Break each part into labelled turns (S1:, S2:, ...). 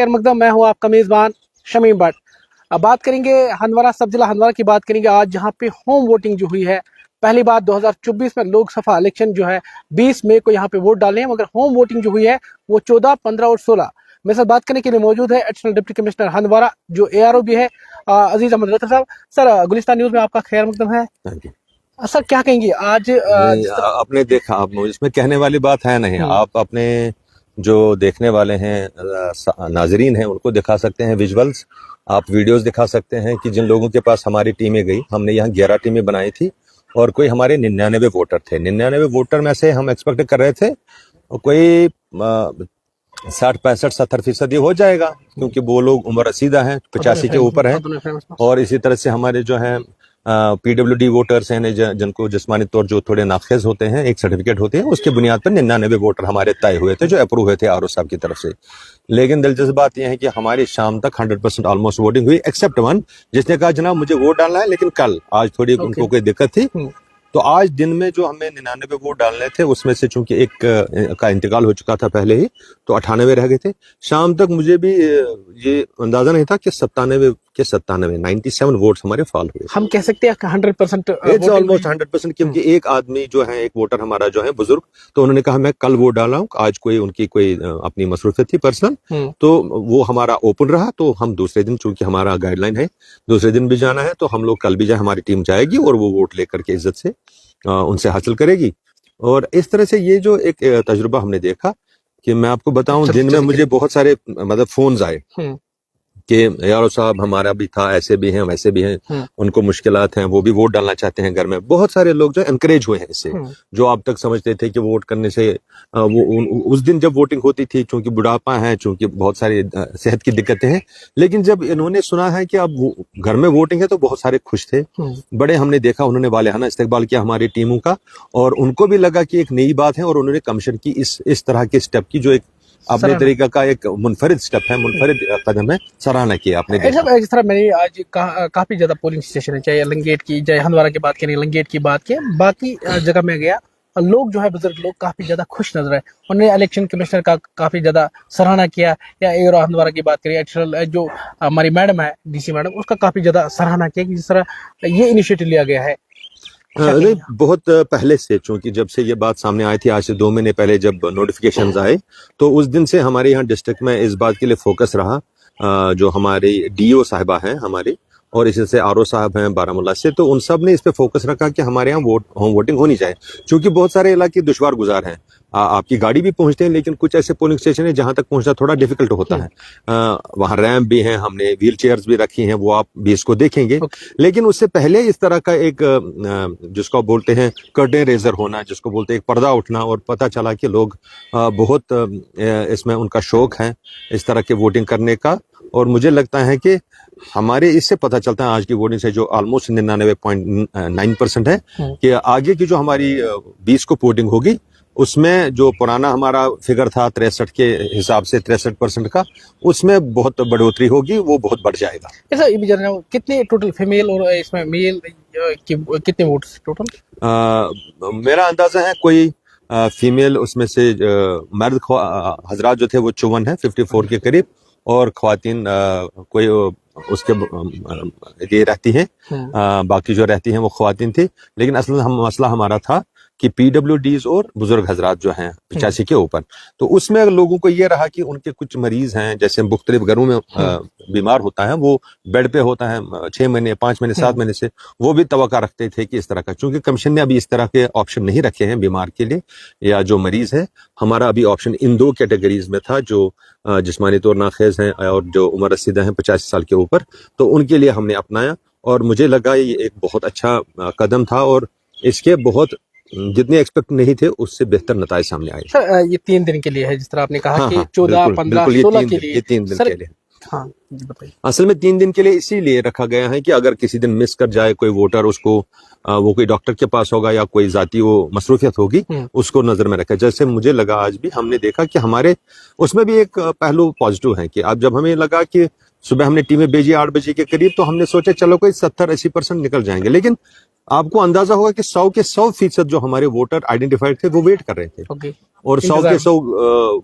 S1: खैर मकदम, मैं हूँ आपका मेज़बान शमीम भट्ट। अब बात करेंगे हंदवाड़ा, सब जिला हंदवाड़ा की बात करेंगे आज, जहाँ पे होम वोटिंग जो हुई है। पहली बार 2024 में लोकसभा इलेक्शन जो है 20 मई को यहाँ पे वोट डाले हैं, मगर होम वोटिंग जो हुई है वो 14, 15 और 16। मेरे साथ बात करने के लिए मौजूद है एडिशनल डिप्टी कमिश्नर हंदवाड़ा, जो ARO भी है, अजीज अहमद रतर साहब। सर, गुलिस्तान न्यूज में आपका खैर मकदम है। सर, क्या कहेंगे आज?
S2: आपने देखा, आप इसमें कहने वाली बात है नहीं। आप अपने जो देखने वाले हैं नाजरीन हैं उनको दिखा सकते हैं विजुअल्स, आप वीडियोस दिखा सकते हैं कि जिन लोगों के पास हमारी टीमें गई, हमने यहाँ 11 टीमें बनाई थी और कोई हमारे 99 वोटर थे। 99 वोटर में से हम एक्सपेक्ट कर रहे थे कोई 60-65-70% हो जाएगा, क्योंकि वो लोग उम्र रसीदा हैं, 85 के ऊपर हैं। और इसी तरह से हमारे जो हैं PWD वोटर्स हैं, जिनको जिस्मानी तौर जो थोड़े नाखिज होते हैं, एक सर्टिफिकेट होते हैं, उसके बुनियाद पर 99 वोटर हमारे तय हुए थे, जो अप्रूव हुए थे ARO साहब की तरफ से। लेकिन दिलचस्प बात यह है कि हमारी शाम तक 100% ऑलमोस्ट वोटिंग हुई, एक्सेप्ट वन जिसने कहा जनाब मुझे वोट डालना है, लेकिन कल आज थोड़ी उनको कोई दिक्कत थी। तो आज दिन में जो हमें 99 वोट डालने थे, उसमें से चूंकि एक का इंतकाल हो चुका था पहले ही, तो 98 रह गए थे। शाम तक मुझे भी ये अंदाजा नहीं था कि 97 वोट्स हमारे फॉल हुए।
S1: हम कह सकते हैं 100%,
S2: इट्स ऑलमोस्ट 100%, क्योंकि एक आदमी जो है, एक वोटर हमारा जो है बुजुर्ग, तो उन्होंने कहा मैं कल वोट डाला हूँ, आज कोई उनकी कोई अपनी मसरूफियत थी पर्सनल, तो वो हमारा ओपन रहा। तो हम दूसरे दिन, चूंकि हमारा गाइडलाइन है दूसरे दिन भी जाना है, तो हम लोग कल भी जाए, हमारी टीम जाएगी और वो वोट लेकर के इज्जत से उनसे हासिल करेगी। और इस तरह से ये जो एक तजुर्बा हमने देखा, कि मैं आपको बताऊं, दिन में मुझे बहुत सारे मतलब फोन्स आए कि यारो साहब हमारा भी था, ऐसे भी हैं वैसे भी हैं, उनको मुश्किलात हैं, वो भी वोट डालना चाहते हैं घर में। बहुत सारे लोग जो एनकरेज हुए हैं इससे, जो अब तक समझते थे कि वोट करने से वो उस दिन जब वोटिंग होती थी, चूंकि बुढ़ापा है, चूंकि बहुत सारी सेहत की दिक्कतें हैं, लेकिन जब इन्होंने सुना है कि अब घर में वोटिंग है, तो बहुत सारे खुश थे। बड़े हमने देखा, उन्होंने वालेहाना इस्तकबाल किया हमारी टीमों का, और उनको भी लगा कि एक नई बात है, और उन्होंने कमीशन की इस तरह के स्टेप की, जो एक अपने तरीका का एक मुनफरिद स्टेप है, मुनफरिद कदम है, सराहना किया आपने।
S1: इस तरह मैंने आज काफी ज्यादा पोलिंग स्टेशन है, चाहे लंगेट की, चाहे हंदवाड़ा की बात करें, लंगेट की बात करें, बाकी जगह में गया, लोग जो है, बुजुर्ग लोग काफी ज्यादा खुश नजर आए। उन्होंने इलेक्शन कमिश्नर का काफी ज्यादा सराहना किया। या ARO हंदवाड़ा की बात करें, एडिशनल जो हमारी मैडम है, DC मैडम, उसका काफी ज्यादा सराहना किया कि जिस तरह ये इनिशिएटिव लिया गया है।
S2: नहीं, बहुत पहले से, चूंकि जब से ये बात सामने आई थी, आज से 2 महीने पहले जब नोटिफिकेशंस आए, तो उस दिन से हमारे यहाँ डिस्ट्रिक्ट में इस बात के लिए फोकस रहा, जो हमारी DO साहिबा हैं हमारी, और इसी से ARO साहब हैं बारामूला से, तो उन सब ने इस पे फोकस रखा कि हमारे यहाँ होम वोटिंग होनी चाहिए, क्योंकि बहुत सारे इलाके दुश्वार गुजार हैं। आपकी गाड़ी भी पहुंचते हैं, लेकिन कुछ ऐसे पोलिंग स्टेशन है जहां तक पहुंचना थोड़ा डिफिकल्ट होता है। वहां रैंप भी हैं, हमने व्हील चेयर्स भी रखी हैं, वो आप भी इसको देखेंगे। लेकिन उससे पहले इस तरह का एक जिसको बोलते हैं कर्टेन रेजर होना, जिसको बोलते हैं एक पर्दा उठना, और पता चला कि लोग बहुत इसमें उनका शौक है इस तरह के वोटिंग करने का। और मुझे लगता है कि हमारे इससे पता चलता है आज की वोटिंग से, जो ऑलमोस्ट 99.9% है, कि आगे की जो हमारी 20 को वोटिंग होगी, उसमें जो पुराना हमारा फिगर था 63 के हिसाब से 63% का, उसमें बहुत बढ़ोतरी होगी, वो बहुत बढ़ जाएगा।
S1: ऐसा ये भी जानना है, कितने टोटल फीमेल और इसमें मेल कितने वोट्स टोटल?
S2: मेरा अंदाजा है कोई फीमेल उसमें से मर्द हजरात जो थे वो 54 है, 54 के करीब, और ख्वातीन कोई उसके ये रहती हैं, बाकी जो रहती हैं वो ख्वातीन थी। लेकिन असल मसला हमारा था कि PWDs और बुजुर्ग हजरात जो हैं 85 के ऊपर, तो उसमें लोगों को ये रहा कि उनके कुछ मरीज हैं, जैसे मुख्तलिफ घरों में बीमार होता है, वो बेड पे होता है 6 महीने, 5 महीने, 7 महीने से, वो भी तवक्का रखते थे कि इस तरह का, चूंकि कमीशन ने अभी इस तरह के ऑप्शन नहीं रखे हैं बीमार के लिए या जो मरीज है। हमारा अभी ऑप्शन इन 2 कैटेगरीज में था, जो जिस्मानी तौर नाखेज हैं और जो उम्र रसीदा हैं 85 साल के ऊपर, तो उनके लिए हमने अपनाया, और मुझे लगा ये एक बहुत अच्छा कदम था, और इसके बहुत जितने एक्सपेक्ट नहीं थे उससे बेहतर नतीजे सामने आए।
S1: सर, ये 3 दिन के लिए है, जिस तरह आपने कहा कि 14, 15, 16 के लिए,
S2: ये 3 दिन के लिए।
S1: हाँ जी, बताइए।
S2: असल में 3 दिन के लिए इसीलिए रखा गया है कि अगर किसी दिन मिस कर जाए कोई वोटर, उसको वो कोई डॉक्टर के पास होगा या कोई जाती वो मसरूफियत होगी, उसको नजर में रखा। जैसे मुझे लगा आज भी हमने देखा कि हमारे उसमें भी एक पहलू पॉजिटिव है, कि अब जब हमें लगा कि सुबह हमने टीमें भेजी 8 बजे के करीब, तो हमने सोचा चलो कोई 70-80% निकल जाएंगे, लेकिन आपको अंदाजा होगा कि 100% जो हमारे वोटर आइडेंटिफाइड थे वो वेट कर रहे थे
S1: ओके।
S2: और 100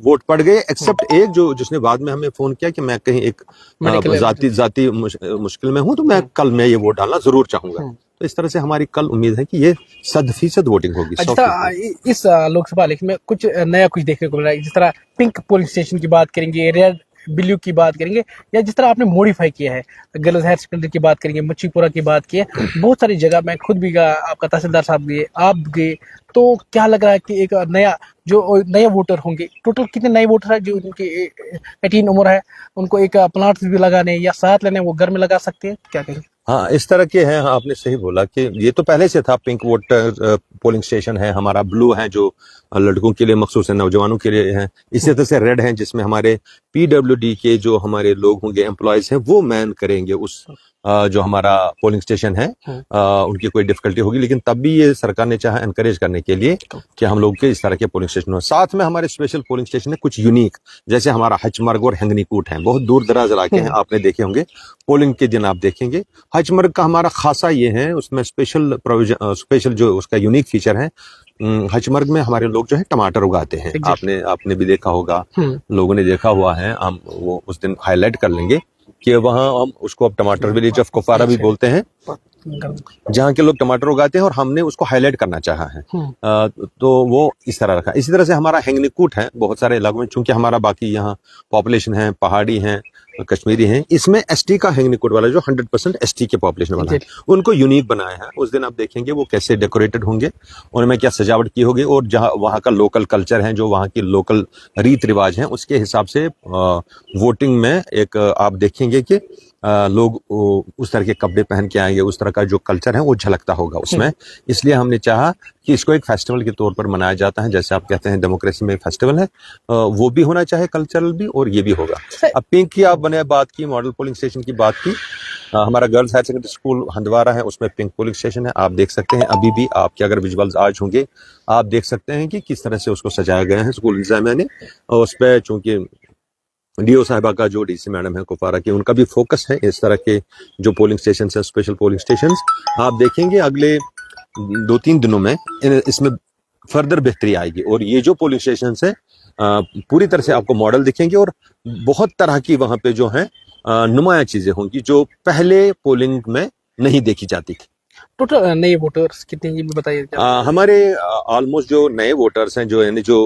S2: वोट पड़ गए, एक्सेप्ट एक जो जिसने बाद में हमें फोन किया कि मैं कहीं एक
S1: मेडिकल
S2: जाती मुश्किल में हूं, तो मैं कल मैं ये वोट डालना जरूर चाहूंगा। तो इस तरह से हमारी कल उम्मीद है कि ये 100% वोटिंग होगी।
S1: जिस तरह इस लोकसभा इलेक्शन में कुछ नया कुछ देखने को मिला है, जिस तरह पिंक पोलिंग स्टेशन की बात करेंगे, रेड ब्लू की बात करेंगे, या जिस तरह आपने मॉडिफाई किया है, गर्ल्स हायर सेकेंडरी की बात करेंगे, मच्छीपुरा की बात की है, बहुत सारी जगह मैं खुद भी गया, आपका तहसीलदार साहब गए, आप गए, तो क्या लग रहा है कि एक नया जो नए वोटर होंगे, टोटल कितने नए वोटर है जो उनकी 18 उम्र है, उनको एक प्लांट भी लगाने या साथ लेने वो घर में लगा सकते हैं, क्या कहेंगे?
S2: हाँ, इस तरह के हैं। हाँ, आपने सही बोला कि ये तो पहले से था। पिंक वोटर पोलिंग स्टेशन है हमारा, ब्लू है जो लड़कों के लिए मखसूस है, नौजवानों के लिए है। इसी तरह से रेड है जिसमें हमारे पीडब्ल्यूडी के जो हमारे लोग होंगे, एम्प्लॉयज हैं, वो मैन करेंगे उस जो हमारा पोलिंग स्टेशन है। उनकी कोई डिफिकल्टी होगी, लेकिन तब भी ये सरकार ने चाहा एनकरेज करने के लिए कि हम लोग के इस तरह के पोलिंग स्टेशन हो। साथ में हमारे स्पेशल पोलिंग स्टेशन है कुछ यूनिक, जैसे हमारा हचमर्ग और हंगनीकूट है, बहुत दूर दराज इलाके हैं, आपने देखे होंगे। पोलिंग के दिन आप देखेंगे हचमर्ग का हमारा खासा ये है, उसमें स्पेशल प्रोविजन, स्पेशल जो उसका यूनिक फीचर है, हचमर्ग में हमारे लोग जो है टमाटर उगाते हैं। आपने भी देखा होगा, लोगों ने देखा हुआ है। हम वो उस दिन हाईलाइट कर लेंगे कि वहाँ हम उसको अब टमाटर विलेज ऑफ कुपवारा भी बोलते हैं, जहाँ के लोग टमाटर उगाते हैं, और हमने उसको हाईलाइट करना चाहा है। तो वो इस तरह रखा। इसी तरह से हमारा हैंगनीकूट है बहुत सारे इलाकों में, चूंकि हमारा बाकी यहाँ पॉपुलेशन है, पहाड़ी है, कश्मीरी हैं, इसमें एसटी का हैंगनीकूट वाला जो 100% एसटी के पॉपुलेशन वाला है, उनको यूनिक बनाया है। उस दिन आप देखेंगे वो कैसे डेकोरेटेड होंगे, उनमें क्या सजावट की होगी, और जहाँ वहाँ का लोकल कल्चर है, जो वहाँ की लोकल रीत रिवाज हैं, उसके हिसाब से वोटिंग में एक आप देखेंगे कि लोग उस तरह के कपड़े पहन के आएंगे, उस तरह का जो कल्चर है वो झलकता होगा उसमें। इसलिए हमने चाहा कि इसको एक फेस्टिवल के तौर पर मनाया जाता है, जैसे आप कहते हैं डेमोक्रेसी में एक फेस्टिवल है, वो भी होना चाहे, कल्चरल भी, और ये भी होगा। अब पिंक की आप बने बात की, मॉडल पोलिंग स्टेशन की बात की, हमारा girls higher secondary school Handwara है, उसमें पिंक पोलिंग स्टेशन है। आप देख सकते हैं अभी भी, आपके अगर विजुअल्स आज होंगे आप देख सकते हैं कि किस तरह से उसको सजाया गया है स्कूल इंतजामिया ने। और उस पर चूंकि डीओ साहिबा का जो डीसी मैडम है कुपवारा की, उनका भी फोकस है इस तरह के जो पोलिंग स्टेशन है, स्पेशल पोलिंग स्टेशन। आप देखेंगे अगले 2-3 दिनों में इसमें फर्दर बेहतरी आएगी, और ये जो पोलिंग स्टेशन है पूरी तरह से आपको मॉडल दिखेंगे, और बहुत तरह की वहां पे जो है नुमाया चीजें होंगी जो पहले पोलिंग में नहीं देखी जाती थी।
S1: टोटल नए वोटर्स कितने ये भी बताइए।
S2: हमारे ऑलमोस्ट जो नए वोटर्स हैं, जो यानी जो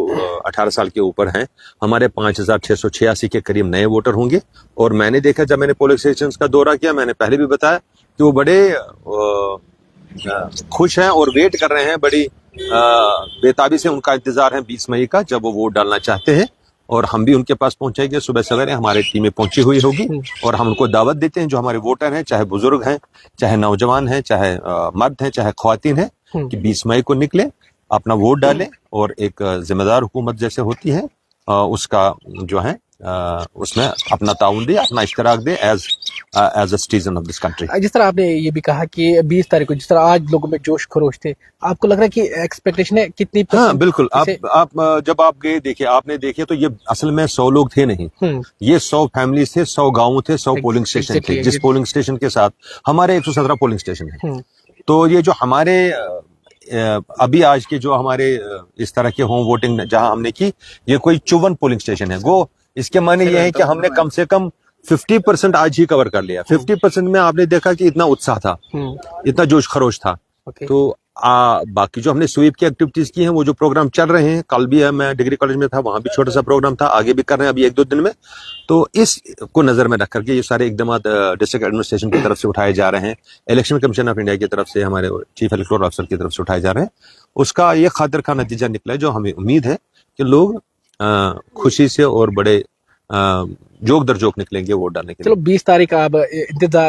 S2: 18 साल के ऊपर हैं, हमारे 5686 के करीब नए वोटर होंगे। और मैंने देखा, जब मैंने पोलिंग स्टेशन का दौरा किया, मैंने पहले भी बताया कि वो बड़े खुश हैं और वेट कर रहे हैं, बड़ी बेताबी से उनका इंतजार है 20 मई का, जब वो वोट डालना चाहते हैं। और हम भी उनके पास पहुंचेंगे सुबह सवेरे, हमारी टीमें पहुंची हुई होगी, और हम उनको दावत देते हैं, जो हमारे वोटर हैं, चाहे बुजुर्ग हैं, चाहे नौजवान हैं, चाहे मर्द हैं, चाहे ख्वातीन हैं, कि 20 मई को निकले, अपना वोट डालें, और एक जिम्मेदार हुकूमत जैसे होती है उसका जो है उसमें अपना ताउन दे, अपना इश्तराक दे as a citizen of this country.
S1: जिस तरह आपने ये भी कहा कि 20 तारीख को जिस तरह आज लोगों में जोश खरोश थे, आपको लग रहा है कि एक्सपेक्टेशन है कितनी?
S2: हाँ बिल्कुल। आप जब आप गए देखिए, आपने देखे तो ये असल में 100 लोग थे नहीं, ये 100 फैमिलीज थे, 100 गाँव थे, 100 पोलिंग स्टेशन थे, जिस पोलिंग स्टेशन के साथ हमारे 117 पोलिंग स्टेशन है। तो ये जो हमारे अभी आज के जो हमारे इस तरह के होम वोटिंग जहां हमने की, ये कोई 54 पोलिंग स्टेशन है। वो इसके माने ये है कि हमने कम से कम 50% आज ही कवर कर लिया। 50% में आपने देखा कि इतना उत्साह था, इतना जोश खरोश था। तो बाकी जो हमने स्वीप की एक्टिविटीज की हैं, वो जो प्रोग्राम चल रहे हैं, कल भी है, मैं डिग्री कॉलेज में था, वहां भी छोटा सा प्रोग्राम था, आगे भी कर रहे हैं अभी 1-2 दिन में। तो इसको नजर में रख करके ये सारे इकदाम डिस्ट्रिक्ट एडमिनिस्ट्रेशन की तरफ से उठाए जा रहे हैं, इलेक्शन कमीशन ऑफ इंडिया की तरफ से, हमारे चीफ इलेक्टोरल ऑफिसर की तरफ से उठाए जा रहे हैं। उसका ये खातिर का नतीजा निकला है, जो हमें उम्मीद है कि लोग खुशी से और बड़े जोक दर जोक निकलेंगे वोट डालने के लिए।
S1: चलो 20 तारीख अब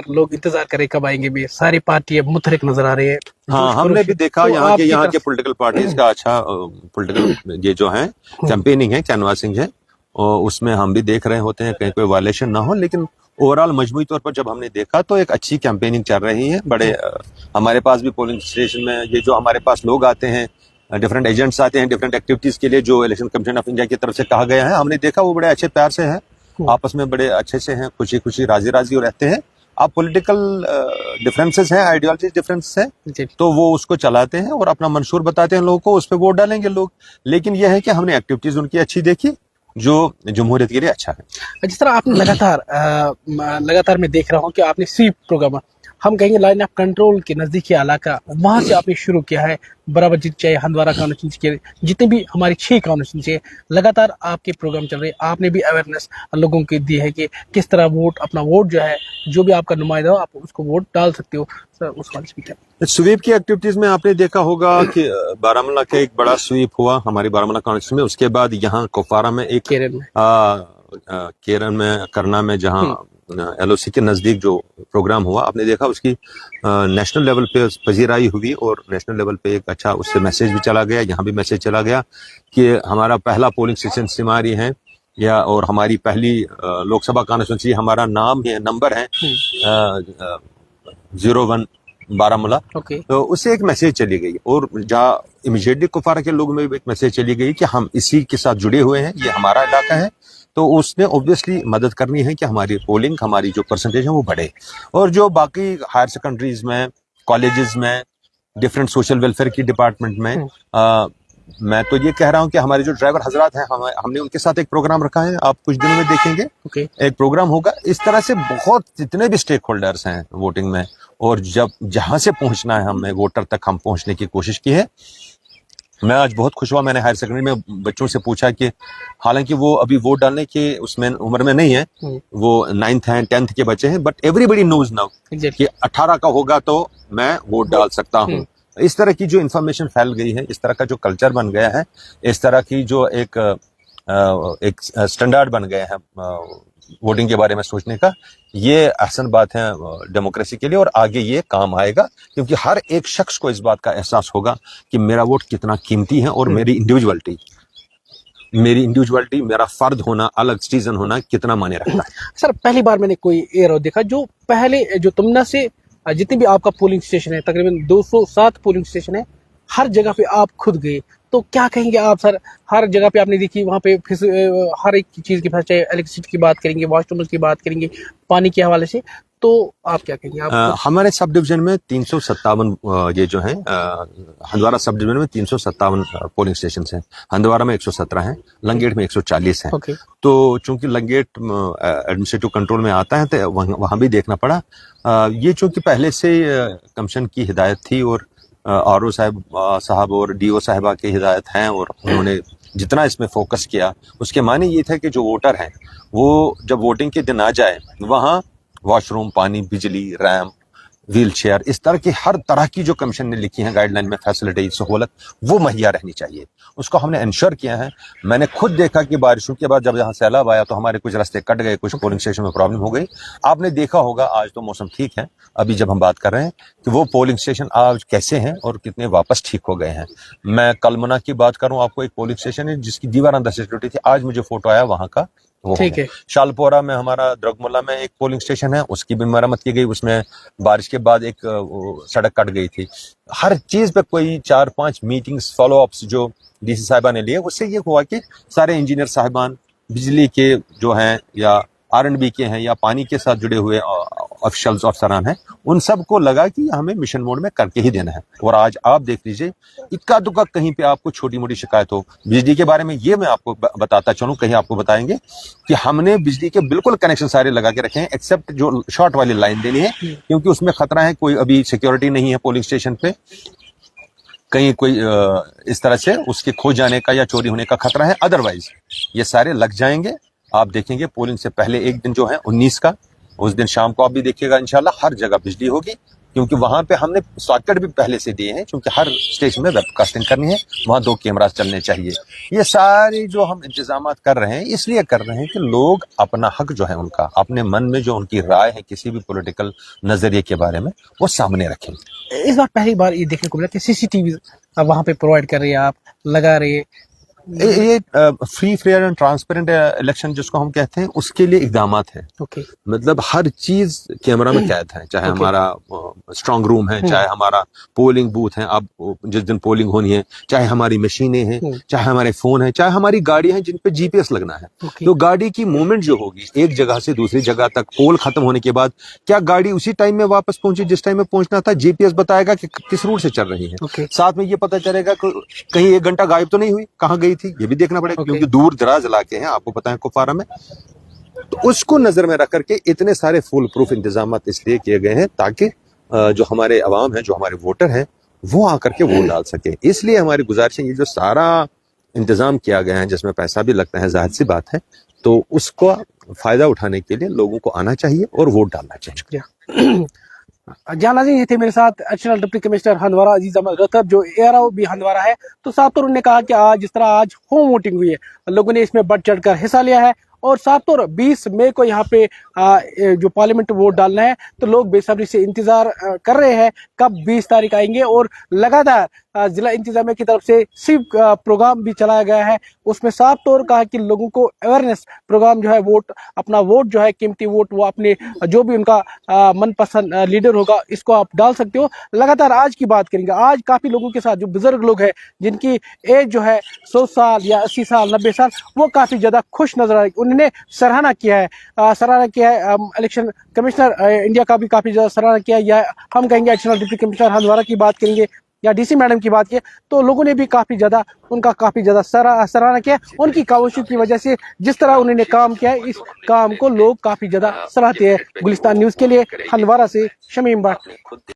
S1: लोग इंतजार करें कब आएंगे भी, सारी पार्टियां मुतहरिक नजर आ रही है।
S2: हाँ, हमने भी देखा तो यहाँ के पॉलिटिकल पार्टीज का अच्छा पॉलिटिकल ये जो है कैंपेनिंग है, कैनवासिंग है, और उसमें हम भी देख रहे होते हैं कहीं कोई वायलेशन ना हो। लेकिन ओवरऑल मजमूई तौर पर जब हमने देखा तो एक अच्छी कैंपेनिंग चल रही है। बड़े हमारे पास भी पोलिंग स्टेशन में ये जो हमारे पास लोग आते हैं, डिफरेंट एजेंट्स आते हैं डिफरेंट एक्टिविटीज के लिए, जो इलेक्शन कमीशन ऑफ इंडिया की तरफ से कहा गया है, हमने देखा वो बड़े अच्छे प्यार से हैं, आपस में बड़े अच्छे से हैं, खुशी खुशी राजी राजी रहते हैं। आप पॉलिटिकल डिफरेंसेस हैं, आइडियोलॉजी डिफरेंसेस हैं,
S1: जी
S2: तो वो उसको चलाते हैं और अपना मंशूर बताते हैं लोगों को, उस पर वोट डालेंगे लोग। लेकिन यह है कि हमने एक्टिविटीज उनकी अच्छी देखी जो जमहूरियत के लिए अच्छा है।
S1: जिस तरह आपने लगातार मैं देख रहा हूँ कि आपने स्वीप प्रोग्राम, हम कहेंगे लाइन ऑफ कंट्रोल के नजदीकी इलाका, वहां से आपने शुरू किया है। बराबर चाहे हंदवारा कॉन्स्टिट्यूंसी के जितने भी हमारी 6 कॉन्स्टिट्यूंसी है, लगातार आपके प्रोग्राम चल रहे हैं। आपने भी अवेयरनेस लोगों को दी है कि किस तरह अपना वोट जो है, जो भी आपका नुमाइंदा हो, आप उसको वोट डाल सकते हो। सर उस वाले स्पीकर
S2: स्वीप की एक्टिविटीज में आपने देखा होगा कि बारामूला का एक बड़ा स्वीप हुआ हमारी बारामूला कॉन्स्टिट्यूंसी में। उसके बाद यहाँ कुपवारा में एक
S1: केरल में
S2: केरल में करना में जहाँ LOC के नजदीक जो प्रोग्राम हुआ, आपने देखा उसकी नेशनल लेवल पे पजीराई हुई और नेशनल लेवल पे एक अच्छा उससे मैसेज भी चला गया। यहाँ भी मैसेज चला गया कि हमारा पहला पोलिंग स्टेशन सिमारी है या और हमारी पहली लोकसभा कॉन्स्टिट्यूंसी, हमारा नाम है, नंबर है 01 बारामूला। तो उससे एक मैसेज चली गई और जहाँ इमीडिएटली कुपवारा के लोगों में भी एक मैसेज चली गई कि हम इसी के साथ जुड़े हुए हैं, ये हमारा इलाका है। तो उसने ऑब्वियसली मदद करनी है कि हमारी पोलिंग, हमारी जो परसेंटेज है वो बढ़े। और जो बाकी हायर सेकेंडरीज में, कॉलेजेस में, डिफरेंट सोशल वेलफेयर की डिपार्टमेंट में, मैं तो ये कह रहा हूँ कि हमारे जो ड्राइवर हजरात हैं, हमने उनके साथ एक प्रोग्राम रखा है, आप कुछ दिनों में देखेंगे एक प्रोग्राम होगा। इस तरह से बहुत जितने भी स्टेक होल्डर्स हैं वोटिंग में, और जब जहां से पहुंचना है हमें वोटर तक, हम पहुंचने की कोशिश की है। मैं आज बहुत खुश हुआ, मैंने हायर सेकेंडरी में बच्चों से पूछा कि हालांकि वो अभी वोट डालने के उसमें उम्र में नहीं है, वो 9th हैं 10th के बच्चे हैं, बट एवरीबडी नोज नाउ कि 18 का होगा तो मैं वोट डाल सकता हूँ। इस तरह की जो इन्फॉर्मेशन फैल गई है, इस तरह का जो कल्चर बन गया है, इस तरह की जो एक स्टैंडर्ड बन गया है वोटिंग के बारे में सोचने का, ये अहसन बात है डेमोक्रेसी के लिए और आगे ये काम आएगा, क्योंकि हर एक शख्स को इस बात का एहसास होगा कि मेरा वोट कितना कीमती है और मेरी इंडिविजुअलिटी, मेरा फर्द होना, अलग सिटीजन होना कितना मायने रखता है।
S1: सर पहली बार मैंने कोई एयर देखा जो पहले जो तुमना से जितने भी आपका पोलिंग स्टेशन है, तकरीबन 207 पोलिंग स्टेशन है, हर जगह पे आप खुद गए, तो क्या कहेंगे आप सर? हर जगह पे आपने देखी, वहाँ पे हर एक चीज की, चाहे इलेक्ट्रिसिटी की बात करेंगे, वॉशरूम की बात करेंगे, पानी के हवाले से, तो आप क्या कहेंगे? आप
S2: हमारे सब डिवीजन में 357 ये जो है हंदवारा सब डिवीजन में 357 पोलिंग स्टेशन हैं। हंदवारा में 117 हैं, लंगेट में 140 हैं। तो चूंकि लंगेट एडमिनिस्ट्रेटिव कंट्रोल में आता है तो वहां भी देखना पड़ा। ये चूंकि पहले से कमीशन की हिदायत थी और RO साहब और DO साहिबा की हिदायत हैं, और उन्होंने जितना इसमें फोकस किया उसके माने ये था कि जो वोटर हैं वो जब वोटिंग के दिन आ जाए, वहाँ वॉशरूम, पानी, बिजली, रैम्प, व्हील चेयर, इस तरह की हर तरह की जो कमीशन ने लिखी है गाइडलाइन में फैसिलिटी, सहूलत, वो मुहैया रहनी चाहिए। उसको हमने इंश्योर किया है। मैंने खुद देखा कि बारिशों के बाद जब यहाँ सैलाब आया तो हमारे कुछ रास्ते कट गए, कुछ पोलिंग स्टेशन में प्रॉब्लम हो गई। आपने देखा होगा आज तो मौसम ठीक है, अभी जब हम बात कर रहे हैं कि वो पोलिंग स्टेशन आज कैसे हैं और कितने वापस ठीक हो गए हैं। मैं कलमना की बात करूं, आपको एक पोलिंग स्टेशन है जिसकी दीवार अंदर से टूटी थी, आज मुझे फोटो आया वहां का, ठीक है। शालपोरा में हमारा द्रगमुल्ला में एक पोलिंग स्टेशन है, उसकी भी मरम्मत की गई, उसमें बारिश के बाद एक सड़क कट गई थी। हर चीज पे कोई 4-5 मीटिंग्स, फॉलोअप्स जो DC साहिबा ने लिए, उससे ये हुआ कि सारे इंजीनियर साहिबान, बिजली के जो हैं या R&B के हैं या पानी के साथ जुड़े हुए ऑफिशियल्स, अफसरान हैं, उन सबको लगा कि हमें मिशन मोड में करके ही देना है। और आज आप देख लीजिए, इक्का दुक्का कहीं पे आपको छोटी मोटी शिकायत हो। बिजली के बारे में ये मैं आपको बताता चलूं, कहीं आपको बताएंगे कि हमने बिजली के बिल्कुल कनेक्शन सारे लगा के रखे हैं, एक्सेप्ट जो शॉर्ट वाली लाइन देनी है, क्योंकि उसमें खतरा है, कोई अभी सिक्योरिटी नहीं है पोलिंग स्टेशन पे, कहीं कोई इस तरह से उसके खो जाने का या चोरी होने का खतरा है। अदरवाइज ये सारे लग जाएंगे। आप देखेंगे पोलिंग से पहले एक दिन जो है 19 का, उस दिन शाम को आप भी देखिएगा, इंशाल्लाह हर जगह बिजली होगी, क्योंकि वहां पे हमने सॉकेट भी पहले से दिए हैं, क्योंकि हर स्टेशन में वेबकास्टिंग करनी है, वहां 2 कैमरास चलने चाहिए। ये सारे जो हम इंतजाम कर रहे हैं, इसलिए कर रहे हैं कि लोग अपना हक जो है उनका, अपने मन में जो उनकी राय है किसी भी पॉलिटिकल नजरिए के बारे में, वो सामने रखें।
S1: इस बार पहली बार ये देखने को मिला कि CCTV वहां पे प्रोवाइड कर रही है, आप लगा रही है,
S2: ये free fair and transparent election जिसको हम कहते हैं, उसके लिए इकदामात हैं।
S1: ओके
S2: मतलब हर चीज कैमरा में कैद है, चाहे
S1: Okay.
S2: हमारा स्ट्रांग रूम है, चाहे हमारा पोलिंग बूथ है, अब जिस दिन पोलिंग होनी है, चाहे हमारी मशीनें हैं, चाहे हमारे फोन है, चाहे हमारी गाड़ी है जिन पे जीपीएस लगना है।
S1: Okay.
S2: तो गाड़ी की मूवमेंट जो होगी एक जगह से दूसरी जगह तक, पोल खत्म होने के बाद क्या गाड़ी उसी टाइम में वापस पहुंची जिस टाइम में पहुंचना था, जीपीएस बताएगा कि किस रूट से चल रही है।
S1: Okay.
S2: साथ में ये पता चलेगा कि कहीं 1 घंटा गायब तो नहीं हुई, कहाँ गई थी, ये भी देखना पड़ेगा।
S1: Okay.
S2: क्योंकि दूर दराज इलाके हैं, आपको पता है कुपवारा में, तो उसको नजर में रख करके इतने सारे फुल प्रूफ इंतजाम इसलिए किए गए हैं ताकि जो हमारे अवाम है, जो हमारे वोटर हैं, वो आकर के वोट डाल सके। इसलिए हमारी गुजारिश है, ये जो सारा इंतजाम किया गया है जिसमें पैसा भी लगता है, जाहिर सी बात है, तो उसको फायदा उठाने के लिए लोगों को आना चाहिए और वोट डालना चाहिए।
S1: जान नाज़रीन, ये थे मेरे साथ एडिशनल डिप्टी कमिश्नर हंदवारा अजीज अहमद रतब, जो ARO भी हंदवारा है। तो साथ तो उन्होंने कहा कि आज जिस तरह आज होम वोटिंग हुई है, लोगों ने इसमें बढ़ चढ़कर हिस्सा लिया है और साथ तो 20 मई को यहाँ पे जो पार्लियामेंट वोट डालना है, तो लोग बेसब्री से इंतजार कर रहे हैं कब 20 तारीख आएंगे। और लगातार जिला इंतजामिया की तरफ से स्वीप प्रोग्राम भी चलाया गया है, उसमें साफ तौर कहा कि लोगों को अवेयरनेस प्रोग्राम जो है, वोट अपना वोट जो है, कीमती वोट, वो अपने जो भी उनका मनपसंद लीडर होगा, इसको आप डाल सकते हो। लगातार आज की बात करेंगे, आज काफी लोगों के साथ जो बुजुर्ग लोग हैं जिनकी एज जो है 100 साल या 80 साल 90 साल, वो काफी ज्यादा खुश नजर आए। उन्होंने सराहना किया है इलेक्शन कमिश्नर इंडिया का भी काफी ज्यादा सराहना किया है। या हम कहेंगे एडिशनल डिप्टी कमिश्नर हंदवारा की बात करेंगे या DC मैडम की बात की, तो लोगों ने भी काफी ज्यादा उनका काफी ज्यादा सराहना किया। उनकी काविशों की वजह से जिस तरह उन्होंने काम किया है, इस काम को लोग काफी ज्यादा सराहते हैं। गुलिस्तान न्यूज के लिए हंदवारा से शमीम भट्ट।